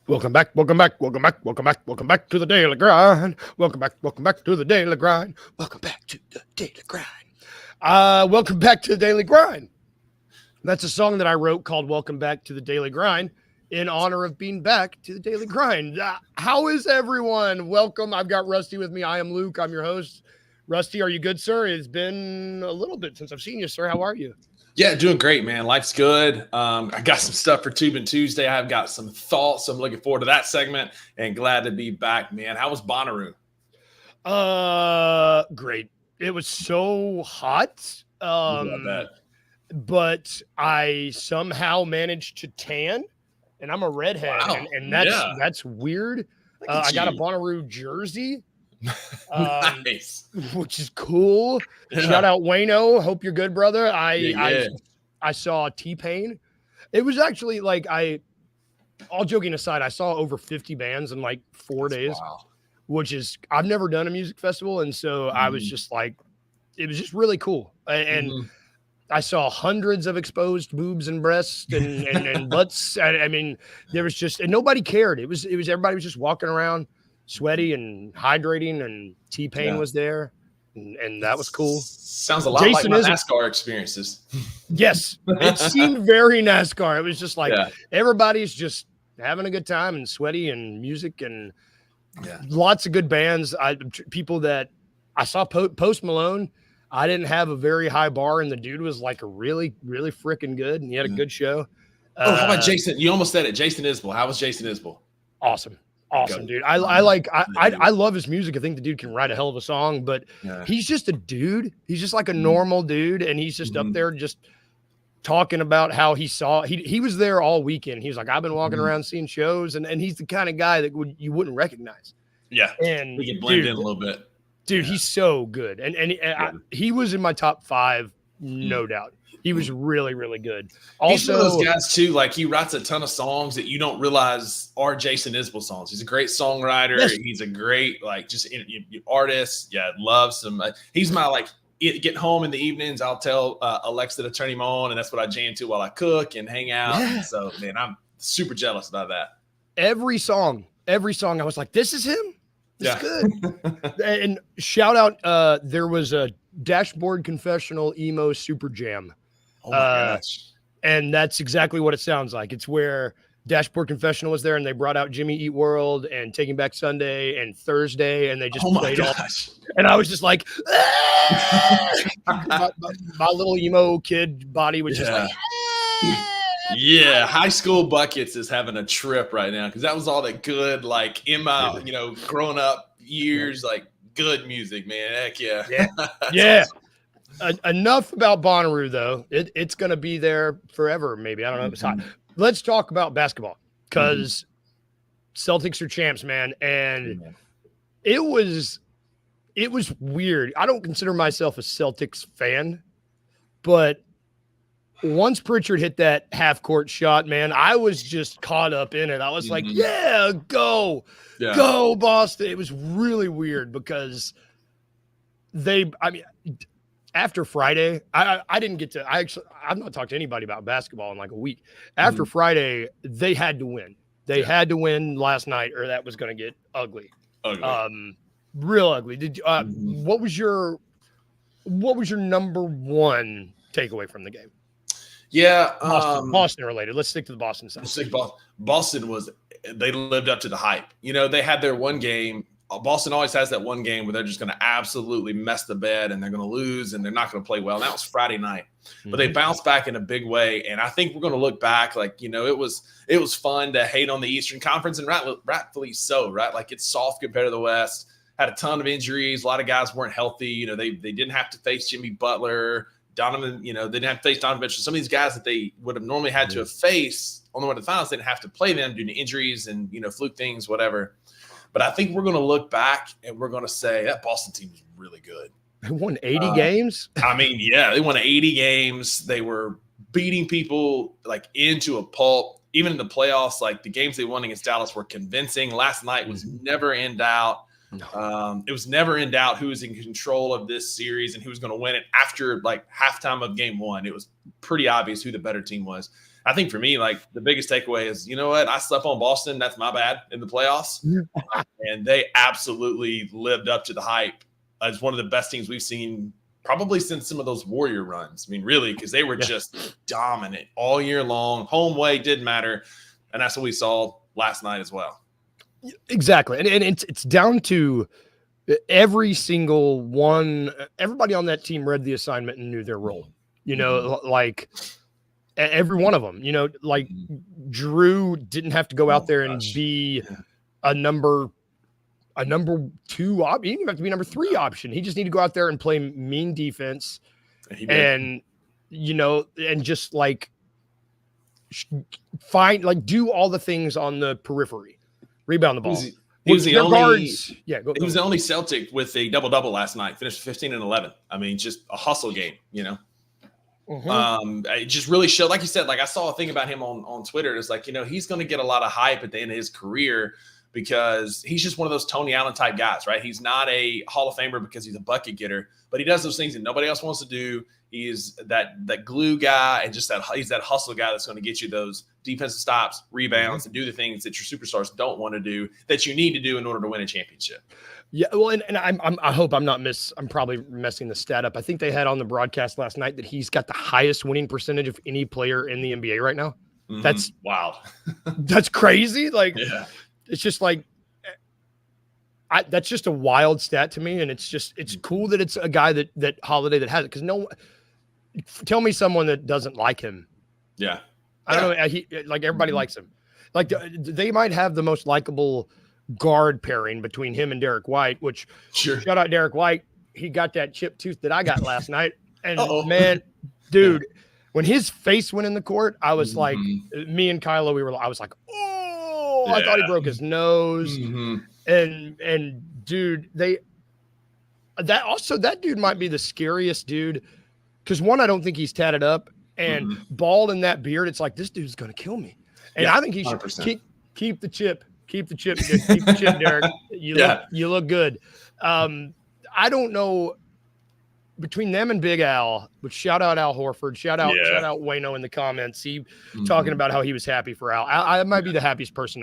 Welcome back, welcome back, welcome back, welcome back, welcome back to the daily grind. Welcome back to the daily grind. Welcome back to the daily grind. Welcome back to the daily grind. That's a song that I wrote called Welcome Back to the Daily Grind in honor of being back to the daily grind. How is everyone? Welcome. I've got Rusty with me. I am Luke. I'm your host. Rusty, are you good, sir? It's been a little bit since I've seen you, sir. How are you? Yeah, doing great, man. Life's good. I got some stuff for Tubing Tuesday. I've got some thoughts. I'm looking forward to that segment and glad to be back, man. How was Bonnaroo? Great. It was so hot. I bet. But I somehow managed to tan, and I'm a redhead, Wow. and Yeah. that's weird. Look at I got a you. Bonnaroo jersey, Nice. which is cool. Yeah. Shout out Wayno. Hope you're good, brother. Yeah. I saw T-Pain. It was actually like all joking aside, I saw over 50 bands in like 4 days, Wow. which is I've never done a music festival, and so I was just like, it was just really cool. And I saw hundreds of exposed boobs and breasts and butts. I mean, there was just, and nobody cared. It was everybody was just walking around sweaty and hydrating, and T-Pain was there, and that was cool. Sounds a lot Jason like my isn't- NASCAR experiences. Yes, it seemed very NASCAR. It was just like Yeah. everybody's just having a good time and sweaty and music and Yeah. lots of good bands. People that I saw Post Malone. I didn't have a very high bar, and the dude was like a really, really freaking good, and he had a good show. Oh, how about Jason? You almost said it. Jason Isbell. How was Jason Isbell? Awesome, Go. dude. I love his music. I think the dude can write a hell of a song, but he's just a dude. He's just like a normal dude, and he's just up there just talking about how he was there all weekend. He was like, I've been walking around seeing shows, and he's the kind of guy that you wouldn't recognize. Yeah. And We can blend in a little bit. Dude, he's so good. And he was in my top 5, no doubt. He was really, really good. Also, he's one of those guys, too. Like, he writes a ton of songs that you don't realize are Jason Isbell songs. He's a great songwriter. Yes. He's a great, like, just artist. Yeah, loves him. He's my, like, get home in the evenings. I'll tell Alexa to turn him on, and that's what I jam to while I cook and hang out. Yeah. And so, man, I'm super jealous about that. Every song, I was like, this is him? It's Yeah. good. And shout out, there was a Dashboard Confessional emo super jam. Oh my gosh. And that's exactly what it sounds like. It's where Dashboard Confessional was there, and they brought out Jimmy Eat World and Taking Back Sunday and Thursday, and they just played all. And I was just like, my little emo kid body was just like, yeah, High School Buckets is having a trip right now because that was all that good, like in my, growing up years, like good music, man. Heck yeah. Yeah. Awesome. Enough about Bonnaroo, though. It's going to be there forever, maybe. I don't know if it's hot. Let's talk about basketball because Celtics are champs, man. And it was weird. I don't consider myself a Celtics fan, but once Pritchard hit that half-court shot, man, I was just caught up in it. I was like, go Boston. It was really weird because after Friday, I didn't get to – I've not talked to anybody about basketball in like a week. After Friday, they had to win. They had to win last night or that was going to get ugly. Real ugly. Did what was your number one takeaway from the game? Yeah. Boston related. Let's stick to the Boston side. Boston they lived up to the hype. They had their one game. Boston always has that one game where they're just going to absolutely mess the bed and they're going to lose and they're not going to play well. And that was Friday night, but they bounced back in a big way. And I think we're going to look back like, it was fun to hate on the Eastern Conference and rightfully so, right? Like it's soft compared to the West, had a ton of injuries. A lot of guys weren't healthy. They didn't have to face Jimmy Butler, Donovan, they didn't have to face Donovan Mitchell. Some of these guys that they would have normally had to have faced on the way to the finals, they didn't have to play them due to injuries and, fluke things, whatever. But I think we're going to look back and we're going to say that Boston team was really good. They won 80 games? I mean, yeah, they won 80 games. They were beating people like into a pulp. Even in the playoffs, like the games they won against Dallas were convincing. Last night was never in doubt. It was never in doubt who was in control of this series and who was going to win it after like halftime of game one. It was pretty obvious who the better team was. I think for me, like the biggest takeaway is, you know what? I slept on Boston. That's my bad in the playoffs. And they absolutely lived up to the hype as one of the best teams we've seen probably since some of those Warrior runs. I mean, really, because they were just dominant all year long. Home way didn't matter. And that's what we saw last night as well. Exactly. And it's down to every single one. Everybody on that team read the assignment and knew their role. You know, like every one of them, you know, like Drew didn't have to go out there and be a number 2 option. He didn't even have to be number 3 option. He just needed to go out there and play mean defense and you know, and just like do all the things on the periphery, rebound the ball. He was the only guards. Yeah, he was the only Celtic with a double-double last night. Finished 15 and 11. I mean, just a hustle game, you know. It just really showed, like you said, like I saw a thing about him on Twitter. It's like, you know, he's going to get a lot of hype at the end of his career because he's just one of those Tony Allen type guys, right? He's not a Hall of Famer because he's a bucket getter, but he does those things that nobody else wants to do. He's that glue guy and just he's that hustle guy that's going to get you those defensive stops, rebounds, and do the things that your superstars don't want to do that you need to do in order to win a championship. Yeah, well, and I hope I'm probably messing the stat up. I think they had on the broadcast last night that he's got the highest winning percentage of any player in the NBA right now. That's wow. That's crazy. Like, it's just like, that's just a wild stat to me. And it's cool that it's a guy that Holiday that has it. Cause tell me someone that doesn't like him. Yeah. I don't know. Like everybody likes him. Like they might have the most likable guard pairing between him and Derek White, which shout out Derek White. He got that chipped tooth that I got last night. And man, dude, when his face went in the court, I was like, me and Kylo, I was like, oh, I thought he broke his nose. And dude, that dude might be the scariest dude. Cause one, I don't think he's tatted up and bald in that beard. It's like, this dude's going to kill me. And I think he should keep the chip. Keep the chip, Derek. You look good. I don't know between them and Big Al, but shout out Al Horford, shout out Wayno in the comments. He talking about how he was happy for Al. I might be the happiest person.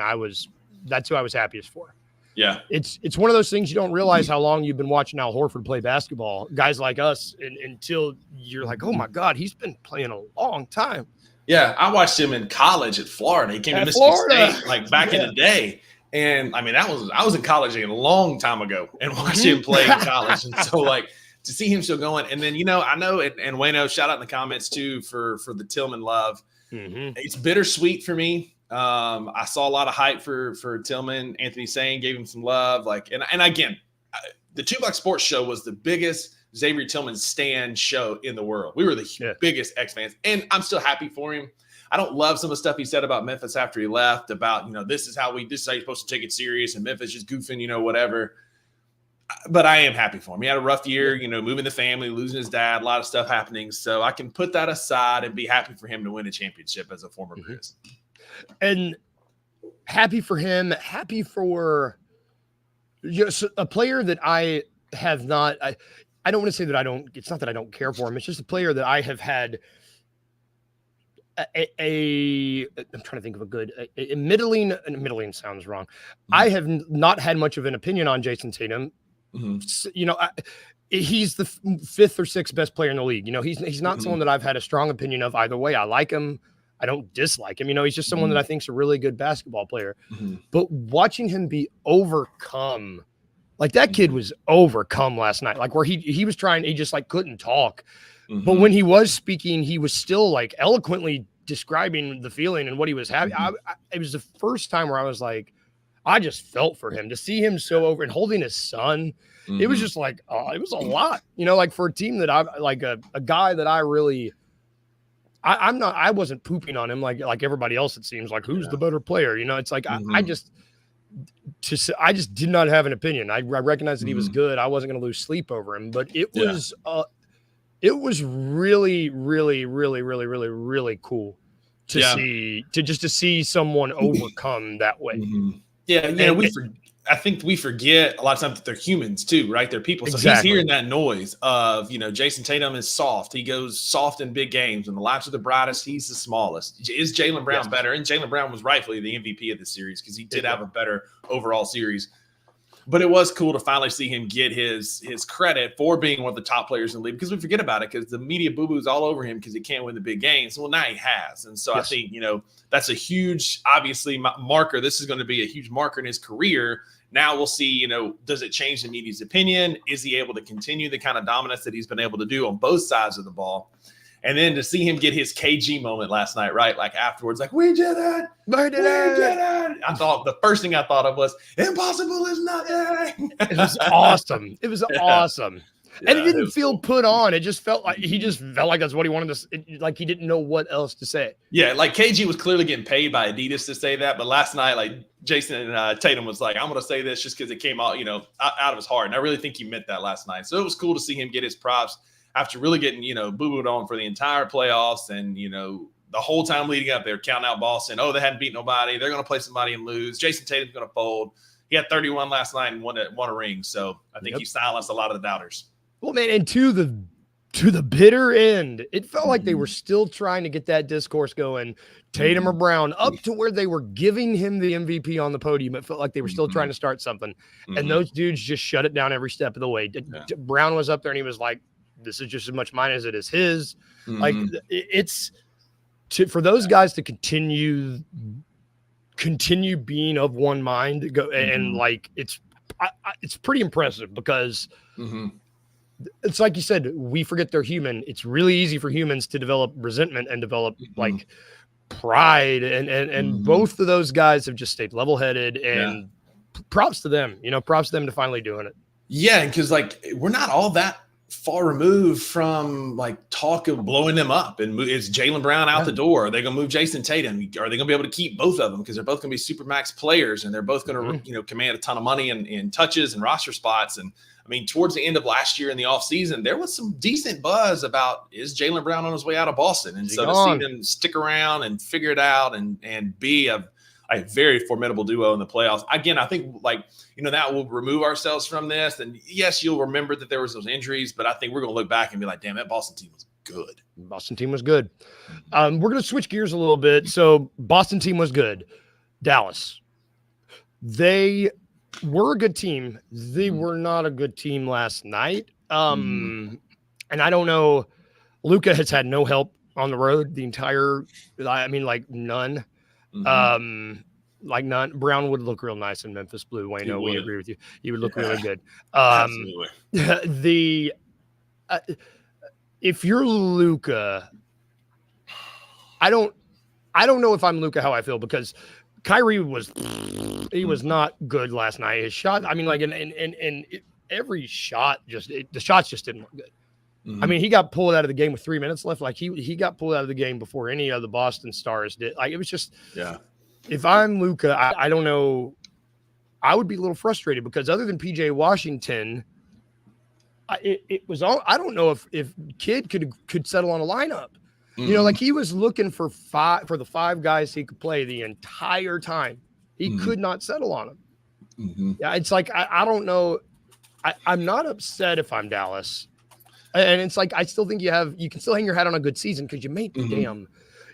That's who I was happiest for. Yeah. It's one of those things you don't realize how long you've been watching Al Horford play basketball. Guys like us, until you're like, oh my God, he's been playing a long time. Yeah, I watched him in college at Florida. He came to Mississippi State like back in the day. And I mean, I was in college a long time ago and watched him play in college. And so like to see him still going. And then, you know, I know, and Wayno, shout out in the comments too for the Tillman love. It's bittersweet for me. I saw a lot of hype for Tillman. Anthony Sane gave him some love. Like, and again, the Two Black Sports Show was the biggest Xavier Tillman stan show in the world. We were the biggest X fans, and I'm still happy for him. I don't love some of the stuff he said about Memphis after he left, about, you know, this is how you're supposed to take it serious, and Memphis just goofing, you know, whatever. But I am happy for him. He had a rough year, you know, moving the family, losing his dad, a lot of stuff happening. So I can put that aside and be happy for him to win a championship as a former Grizz. And happy for him, happy for just a player that I have not, I don't want to say that it's not that I don't care for him. It's just a player that I have had I'm trying to think of a middling sounds wrong. I have not had much of an opinion on Jason Tatum. You know, he's the 5th or 6th best player in the league. You know, he's not someone that I've had a strong opinion of either way. I like him. I don't dislike him. You know, he's just someone that I think is a really good basketball player. But watching him be overcome, like that kid was overcome last night, like where he was trying, he just like couldn't talk. But when he was speaking, he was still like eloquently describing the feeling and what he was having. It was the first time where I was like, I just felt for him to see him so over and holding his son. It was just like, it was a lot, you know, like for a team that I like a guy that I really, I wasn't pooping on him like everybody else. It seems like who's the better player, you know, it's like, I just did not have an opinion. I recognized that he was good. I wasn't going to lose sleep over him, but it was really, really, really, really, really, really cool to see someone overcome that way. Yeah, I think we forget a lot of times that they're humans too, right? They're people. So Exactly. he's hearing that noise of, Jason Tatum is soft. He goes soft in big games. When the lights are the brightest, he's the smallest. Is Jaylen Brown better? And Jaylen Brown was rightfully the MVP of the series because he did have a better overall series. But it was cool to finally see him get his credit for being one of the top players in the league, because we forget about it because the media boo-boos all over him because he can't win the big games. Well, now he has. And so I think, that's a huge, obviously, marker. This is going to be a huge marker in his career. Now we'll see, does it change the media's opinion? Is he able to continue the kind of dominance that he's been able to do on both sides of the ball? And then to see him get his KG moment last night, right? Like afterwards, like, we did it. We did it. I thought the first thing I thought of was impossible is nothing. It was awesome. It was awesome. Yeah, and it didn't feel put on. It just felt like that's what he wanted to, like he didn't know what else to say. Yeah, like KG was clearly getting paid by Adidas to say that. But last night, like Jason and Tatum was like, I'm going to say this just because it came out, out of his heart. And I really think he meant that last night. So it was cool to see him get his props after really getting, boo-booed on for the entire playoffs. And, the whole time leading up, they were counting out Boston. Oh, they hadn't beat nobody. They're going to play somebody and lose. Jason Tatum's going to fold. He had 31 last night and won a ring. So I think he silenced a lot of the doubters. Well, man, and to the bitter end, it felt like they were still trying to get that discourse going, Tatum or Brown, up to where they were giving him the MVP on the podium. It felt like they were still trying to start something. And those dudes just shut it down every step of the way. Brown was up there and he was like, this is just as much mine as it is his. Like it's for those guys to continue being of one mind, and like it's pretty impressive because it's like you said, we forget they're human. It's really easy for humans to develop resentment and develop like pride, and both of those guys have just stayed level-headed, and props to them. Props to them to finally doing it. Yeah, because like we're not all that far removed from like talk of blowing them up, and is Jaylen Brown out the door? Are they going to move Jason Tatum? Are they going to be able to keep both of them because they're both going to be super max players, and they're both going to command a ton of money and touches and roster spots? And I mean, towards the end of last year in the offseason, there was some decent buzz about, is Jaylen Brown on his way out of Boston? And so to see them stick around and figure it out and be a very formidable duo in the playoffs. Again, I think that will remove ourselves from this. And yes, you'll remember that there was those injuries, but I think we're going to look back and be like, damn, that Boston team was good. Boston team was good. We're going to switch gears a little bit. So Boston team was good. Dallas, they were a good team. They were not a good team last night. And I don't know, Luka has had no help on the road the entire, none. None. Brown would look real nice in Memphis blue. Wayno, we agree with you. He would look really good. Absolutely. If you're Luka, I don't know if I'm Luka how I feel, because Kyrie was not good last night. His shot, in every shot, the shots just didn't look good. I mean, he got pulled out of the game with 3 minutes left. Like he got pulled out of the game before any of the Boston stars did. Like it was just, if I'm Luka, I don't know. I would be a little frustrated because other than PJ Washington, it was all. I don't know if Kid could settle on a lineup. Like he was looking for the five guys he could play the entire time. He could not settle on them. Yeah, it's like I don't know. I'm not upset if I'm Dallas. And it's like, I still think you can still hang your hat on a good season because you made the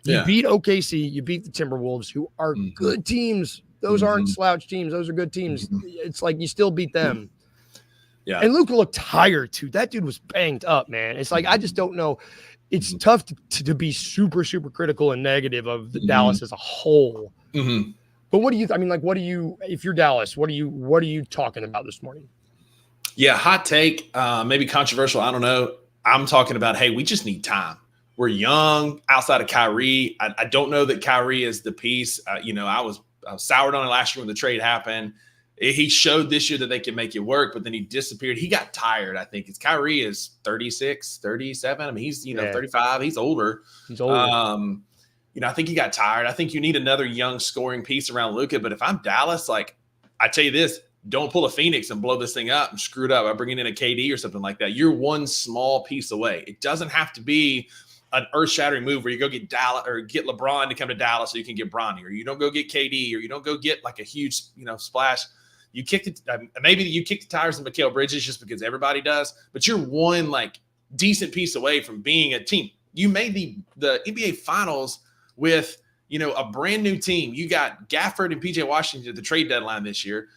you beat OKC, you beat the Timberwolves, who are good teams. Those aren't slouch teams. Those are good teams. It's like you still beat them. Yeah. And Luka looked tired too. That dude was banged up, man. It's like, I just don't know. It's tough to be super, super critical and negative of the Dallas as a whole. But what do you, if you're Dallas, what are you talking about this morning? Yeah, hot take, maybe controversial. I don't know. I'm talking about, hey, we just need time. We're young outside of Kyrie. I don't know that Kyrie is the piece. I was soured on it last year when the trade happened. He showed this year that they can make it work, but then he disappeared. He got tired, I think. Kyrie is 36, 37. I mean, he's, 35. He's older. I think he got tired. I think you need another young scoring piece around Luka. But if I'm Dallas, like, I tell you this, don't pull a Phoenix and blow this thing up and screw it up by bringing in a KD or something like that. You're one small piece away. It doesn't have to be an earth-shattering move where you go get Dallas or get LeBron to come to Dallas so you can get Bronny, or you don't go get KD, or you don't go get like a huge, splash. You kick it. Maybe you kick the tires on Mikal Bridges just because everybody does, but you're one like decent piece away from being a team. You made the NBA Finals with a brand new team. You got Gafford and PJ Washington at the trade deadline this year.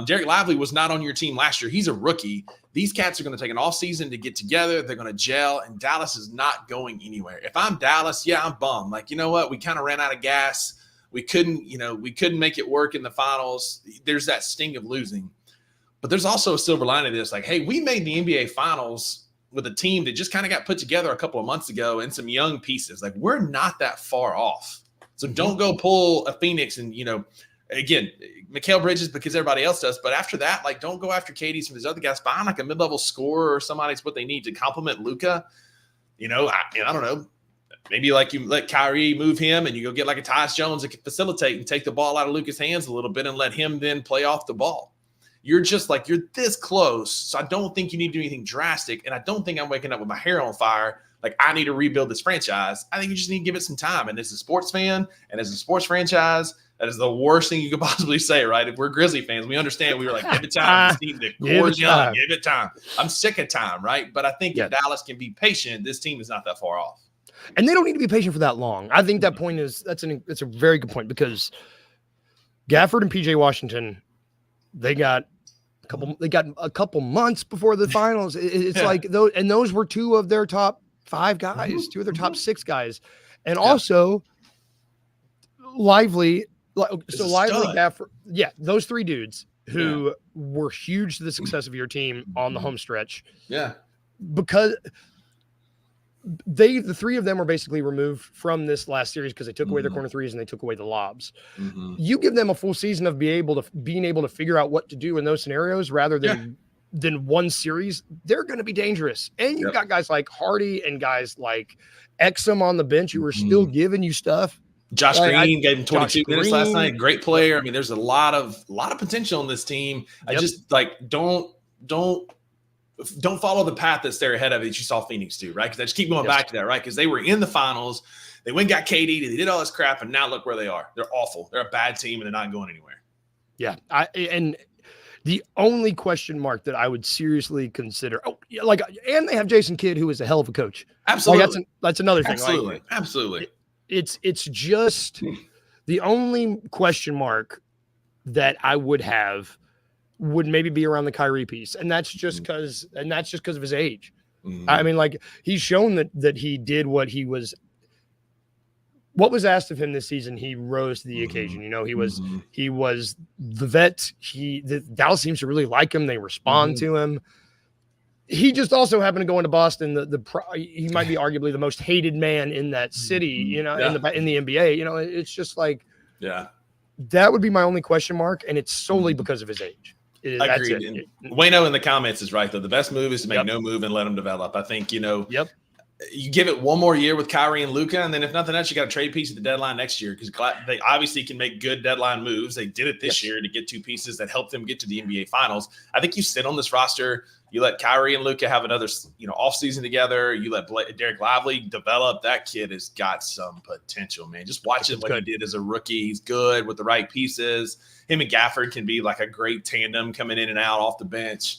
Derek Lively was not on your team last year. He's a rookie. These cats are going to take an off season to get together. They're going to gel, and Dallas is not going anywhere. If I'm Dallas, I'm bummed. Like, you know what? We kind of ran out of gas. We couldn't make it work in the finals. There's that sting of losing. But there's also a silver lining to this. Like, hey, we made the NBA Finals with a team that just kind of got put together a couple of months ago and some young pieces. Like, we're not that far off. So don't go pull a Phoenix and, again, Mikal Bridges because everybody else does. But after that, like, don't go after KD, some of these other guys. Find like a mid-level scorer or somebody's what they need to complement Luka. I don't know. Maybe like you let Kyrie move him and you go get like a Tyus Jones that can facilitate and take the ball out of Luka's hands a little bit and let him then play off the ball. You're just like, you're this close. So I don't think you need to do anything drastic. And I don't think I'm waking up with my hair on fire. Like, I need to rebuild this franchise. I think you just need to give it some time. And as a sports fan and as a sports franchise, that is the worst thing you could possibly say, right? If we're Grizzly fans, we understand. We were like, give it time. This team, the core's young. Give it time. I'm sick of time, right? But I think if Dallas can be patient, this team is not that far off. And they don't need to be patient for that long. I think that point that's a very good point, because Gafford and PJ Washington, they got a couple months before the finals. It's like those were two of their top 5 guys, 2 of their top 6 guys. And also Lively, Gafford. Yeah, those 3 dudes who were huge to the success of your team on the home stretch. Yeah. Because the 3 of them were basically removed from this last series because they took away their corner threes and they took away the lobs. You give them a full season of being able to figure out what to do in those scenarios rather than one series, they're going to be dangerous. And you've got guys like Hardy and guys like Exum on the bench who are still giving you stuff. Josh Green gave him 22 minutes last night. Great player. I mean, there's a lot of potential in this team. I just like don't follow the path that's there ahead of it that you saw Phoenix do, right? Because I just keep going back to that, right? Because they were in the finals. They went and got KD. They did all this crap, and now look where they are. They're awful. They're a bad team, and they're not going anywhere. Yeah. And the only question mark that I would seriously consider, and they have Jason Kidd, who is a hell of a coach. Absolutely. Like that's another thing. Absolutely. Absolutely. It's just the only question mark that I would have would maybe be around the Kyrie piece. And that's just because of his age. I mean, like, he's shown that he did what was asked of him this season. He rose to the occasion. He was the vet. Dallas seems to really like him. They respond to him. He just also happened to go into Boston. He might be arguably the most hated man in that city, in the NBA. It's just like, that would be my only question mark. And it's solely because of his age. Agreed. Wayno in the comments is right, though. The best move is to make no move and let him develop. I think, you give it one more year with Kyrie and Luka, and then if nothing else, you got a trade piece at the deadline next year, because they obviously can make good deadline moves. They did it this year to get 2 pieces that helped them get to the NBA Finals. I think you sit on this roster. You let Kyrie and Luka have another, offseason together. You let Derek Lively develop. That kid has got some potential, man. Just watching what he did as a rookie. He's good with the right pieces. Him and Gafford can be like a great tandem coming in and out off the bench.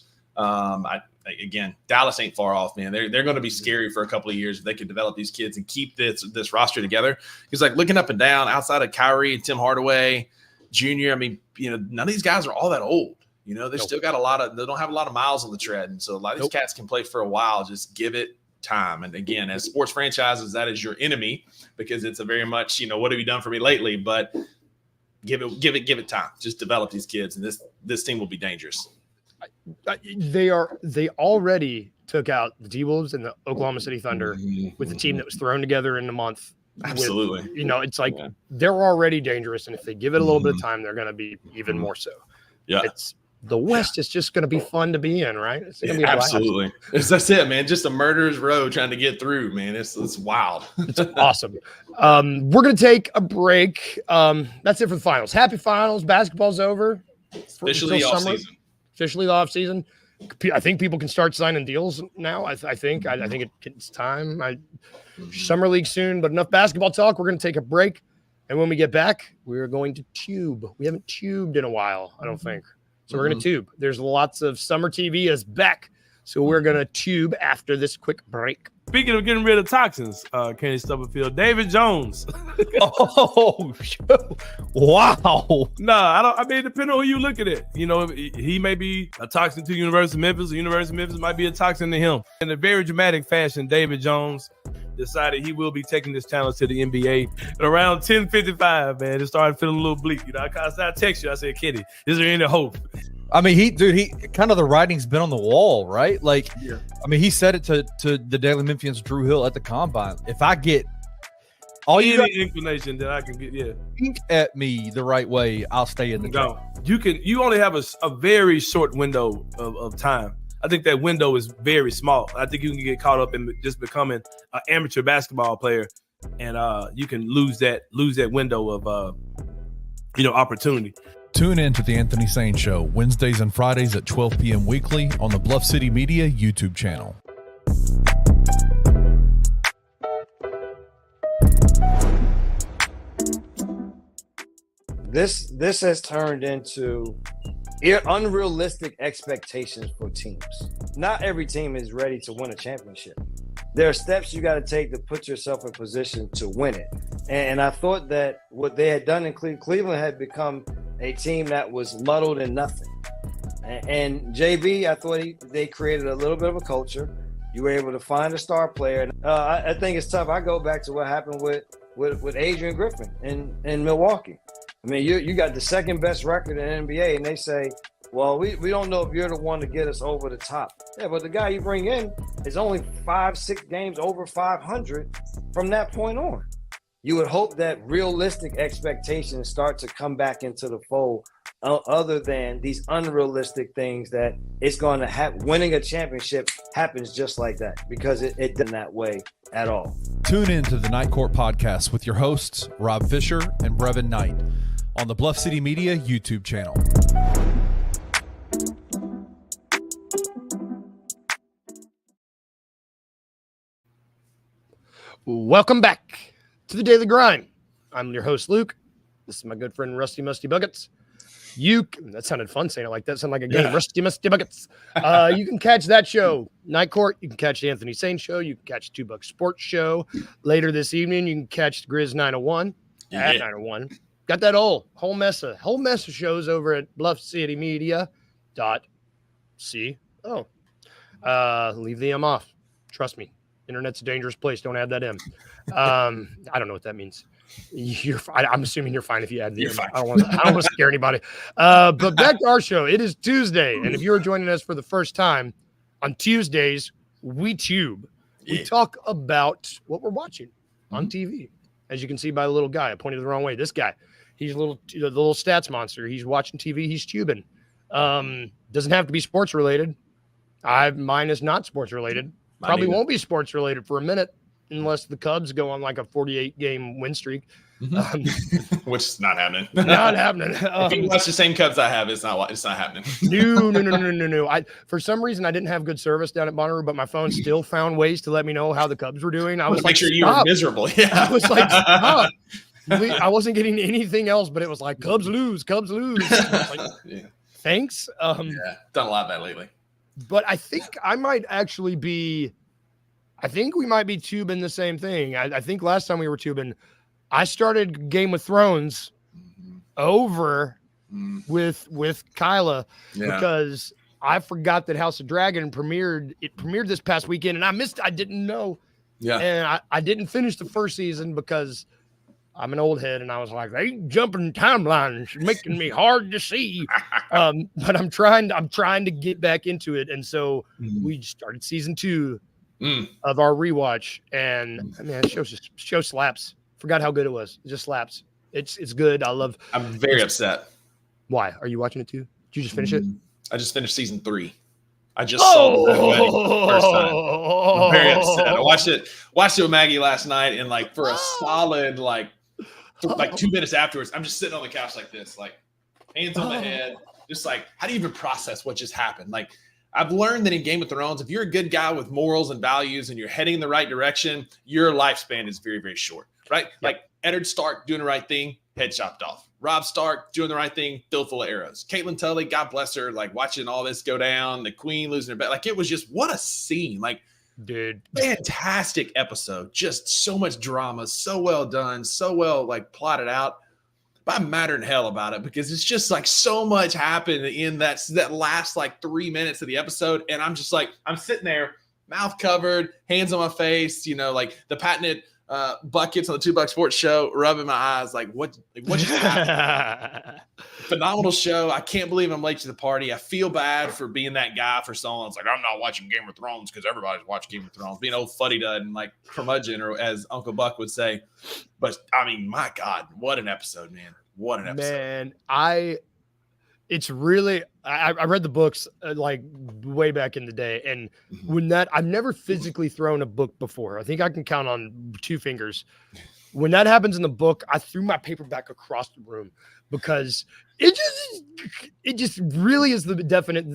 Again, Dallas ain't far off, man. They're going to be scary for a couple of years if they can develop these kids and keep this roster together. Because, like, looking up and down, outside of Kyrie and Tim Hardaway Jr., I mean, none of these guys are all that old. They still got they don't have a lot of miles on the tread. And so a lot of these cats can play for a while. Just give it time. And again, as sports franchises, that is your enemy, because it's a very much, what have you done for me lately? But give it time. Just develop these kids, and this team will be dangerous. They already took out the T-Wolves and the Oklahoma City Thunder with the team that was thrown together in a month. Absolutely. It's like they're already dangerous. And if they give it a little bit of time, they're going to be even more so. Yeah. The West is just going to be fun to be in, right? It's going to be absolutely. That's it, man. Just a murderer's row trying to get through, man. It's wild. It's awesome. We're going to take a break. That's it for the finals. Happy finals. Basketball's over. Officially the off season. I think people can start signing deals now. I think it's time. Summer league soon, but enough basketball talk. We're going to take a break. And when we get back, we're going to tube. We haven't tubed in a while, I don't think. So we're going to tube. There's lots of summer TV is back. So we're going to tube after this quick break. Speaking of getting rid of toxins, Kenny Stubblefield, David Jones. Oh, wow. Nah, I mean, depending on who you look at it. You know, he may be a toxin to University of Memphis. The University of Memphis might be a toxin to him. In a very dramatic fashion, David Jones decided he will be taking this challenge to the NBA at around 10:55, man. It started feeling a little bleak. You know, I text you. I said, Kenny, is there any hope? I mean, he kind of the writing's been on the wall, right? Like, yeah. I mean, he said it to the Daily Memphians, Drew Hill at the combine. If I get all you inclination that I can get, think at me the right way, I'll stay in the game. You only have a very short window of time. I think that window is very small. I think you can get caught up in just becoming an amateur basketball player, and you can lose that window of opportunity. Tune in to The Anthony Sane Show, Wednesdays and Fridays at 12 p.m. weekly on the Bluff City Media YouTube channel. This has turned into unrealistic expectations for teams. Not every team is ready to win a championship. There are steps you got to take to put yourself in position to win it. And I thought that what they had done in Cleveland had become a team that was muddled in nothing. And JB, I thought they created a little bit of a culture. You were able to find a star player. I think it's tough. I go back to what happened with Adrian Griffin in Milwaukee. I mean, you got the second best record in the NBA, and they say, well, we don't know if you're the one to get us over the top. Yeah, but the guy you bring in is only 5-6 games over 500 from that point on. You would hope that realistic expectations start to come back into the fold, other than these unrealistic things that it's going to happen. Winning a championship happens just like that, because it didn't that way at all. Tune in to the Night Court Podcast with your hosts, Rob Fisher and Brevin Knight, on the Bluff City Media YouTube channel. Welcome back to the Daily Grind. I'm your host, Luke. This is my good friend, Rusty Musty Buckets. That sounded fun saying it like that. Sounded like a game. Yeah. Rusty Musty Buckets. You can catch that show, Night Court. You can catch the Anthony Sane Show. You can catch the 2 Buck Sports Show later this evening. You can catch the Grizz 901 at 901. Got that whole mess of shows over at BluffCityMedia.co. Leave the M off. Trust me. Internet's a dangerous place. Don't add that in. I don't know what that means. I'm assuming you're fine if you add the. I don't want to scare anybody. But back to our show. It is Tuesday, and if you are joining us for the first time, on Tuesdays we tube. We talk about what we're watching on TV. As you can see by the little guy, I pointed the wrong way. This guy, he's the little stats monster. He's watching TV. He's tubing. Doesn't have to be sports related. Mine is not sports related. Probably won't be sports related for a minute unless the Cubs go on like a 48-game win streak. Which is not happening. Not happening. If you watch the same Cubs I have, it's not happening. No. For some reason, I didn't have good service down at Bonnaroo, but my phone still found ways to let me know how the Cubs were doing. I was like, make sure you were miserable. Yeah. I was like, stop. I wasn't getting anything else, but it was like, Cubs lose. I was like, thanks. Done a lot of that lately. But I think we might be tubing the same thing. I think last time we were tubing, I started Game of Thrones over with Kyla because I forgot that House of Dragon premiered this past weekend, and I didn't know. Yeah. And I didn't finish the first season because I'm an old head, and I was like, they jumping timelines, making me hard to see. But I'm trying to get back into it, and so we started season 2 of our rewatch, and man, show slaps. Forgot how good it was. It just slaps. It's good. I'm very upset. Why? Are you watching it too? Did you just finish it? I just finished season 3. I just saw the first time. I'm very upset. I watched it with Maggie last night, and like for a solid like 2 minutes afterwards, I'm just sitting on the couch like this, like hands on the head, just like, how do you even process what just happened? Like, I've learned that in Game of Thrones, if you're a good guy with morals and values and you're heading in the right direction, your lifespan is very, very short, right? Yep. Like Eddard Stark doing the right thing, head chopped off, Rob Stark doing the right thing, filled full of arrows. Caitlin Tully, God bless her, like watching all this go down, the queen losing her bet. Like, it was just, what a scene. Like, dude, fantastic episode. Just so much drama, so well done, so well like plotted out. But I'm madder than hell about it because it's just like so much happened in that last like 3 minutes of the episode. And I'm just like, I'm sitting there, mouth covered, hands on my face, you know, like the patented buckets on the $2 Sports Show, rubbing my eyes, like what just happened? Phenomenal show. I can't believe I'm late to the party. I feel bad for being that guy for so long. It's like, I'm not watching Game of Thrones because everybody's watching Game of Thrones, being old fuddy-dud and like curmudgeon, or as Uncle Buck would say. But I mean, my God, what an episode, man. What an episode. Man, it's really, I read the books like way back in the day. And when I've never physically thrown a book before. I think I can count on 2 fingers. When that happens in the book, I threw my paperback across the room because it just really is the definite.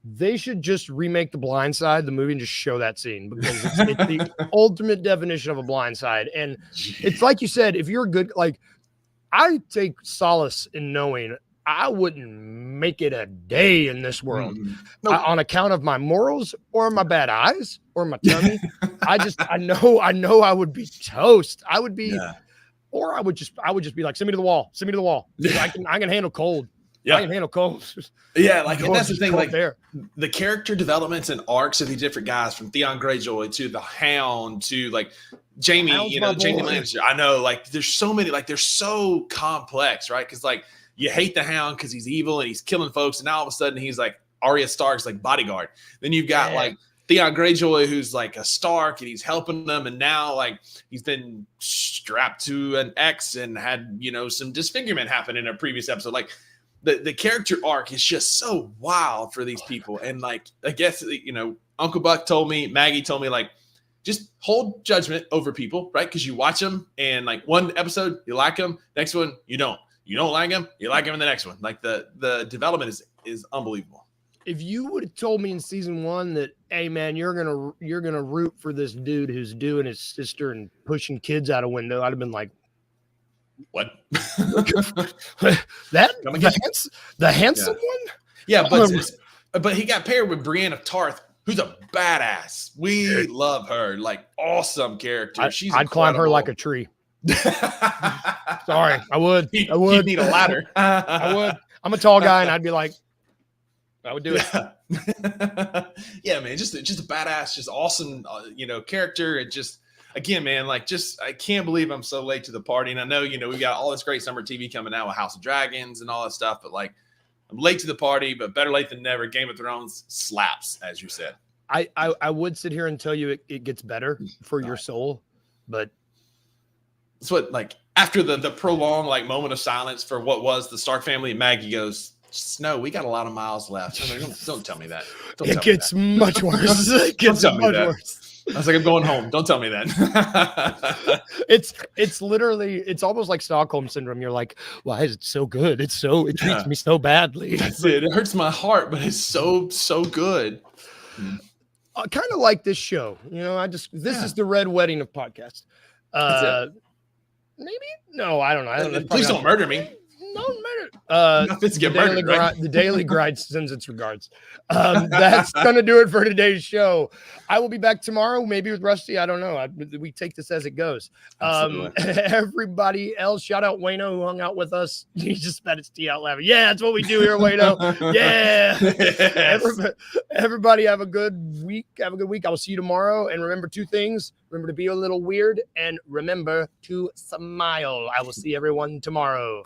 They should just remake The Blind Side, the movie, and just show that scene because it's the ultimate definition of a blind side. And it's like you said, if you're good, like I take solace in knowing I wouldn't make it a day in this world on account of my morals or my bad eyes or my tummy. I know I would be toast. I would be, or I would just be like, send me to the wall. Send me to the wall. I can handle cold. Yeah. I can handle cold. Yeah. Like, and that's the thing, like there. The character developments and arcs of these different guys, from Theon Greyjoy to the Hound to like Jamie, Jamie Lannister. I know, like there's so many, like they're so complex, right? Cause like, you hate the Hound because he's evil and he's killing folks, and now all of a sudden he's like Arya Stark's like bodyguard. Then you've got like Theon Greyjoy, who's like a Stark, and he's helping them, and now like he's been strapped to an X and had some disfigurement happen in a previous episode. Like the character arc is just so wild for these people, and like I guess Uncle Buck told me, Maggie told me, like just hold judgment over people, right? Because you watch them, and like one episode you like them, next one you don't. You don't like him, you like him in the next one. Like the development is unbelievable. If you would have told me in season 1 that, hey man, you're gonna root for this dude who's doing his sister and pushing kids out a window, I'd have been like, what? The handsome one? Yeah, but he got paired with Brienne of Tarth, who's a badass. We love her, like awesome character. I'd climb her like a tree. Sorry, I would. You'd need a ladder. I would. I'm a tall guy, and I'd be like, I would do it. Yeah, man, just a badass, just awesome, character. It just, again, man, like I can't believe I'm so late to the party. And I know, we've got all this great summer TV coming out with House of Dragons and all that stuff, but like, I'm late to the party, but better late than never. Game of Thrones slaps, as you said. I would sit here and tell you it gets better for your soul, but. That's what, like, after the prolonged like moment of silence for what was the Stark family, Maggie goes, Snow, we got a lot of miles left. I'm like, don't tell me that. It gets much worse. It gets much worse. I was like, I'm going home. Don't tell me that. It's literally, it's almost like Stockholm syndrome. You're like, why is it so good? It treats me so badly. That's it. It hurts my heart, but it's so good. I kind of like this show. This is the red wedding of podcasts. Maybe? No, I don't know. Please don't murder me. Don't murder. The Daily Grind sends its regards. That's going to do it for today's show. I will be back tomorrow, maybe with Rusty. I don't know. We take this as it goes. Everybody else, shout out Wayno, who hung out with us. He just spat his tea out laughing. Yeah, that's what we do here, Wayno. Yeah. Yes. Everybody have a good week. I will see you tomorrow. And remember 2 things. Remember to be a little weird and remember to smile. I will see everyone tomorrow.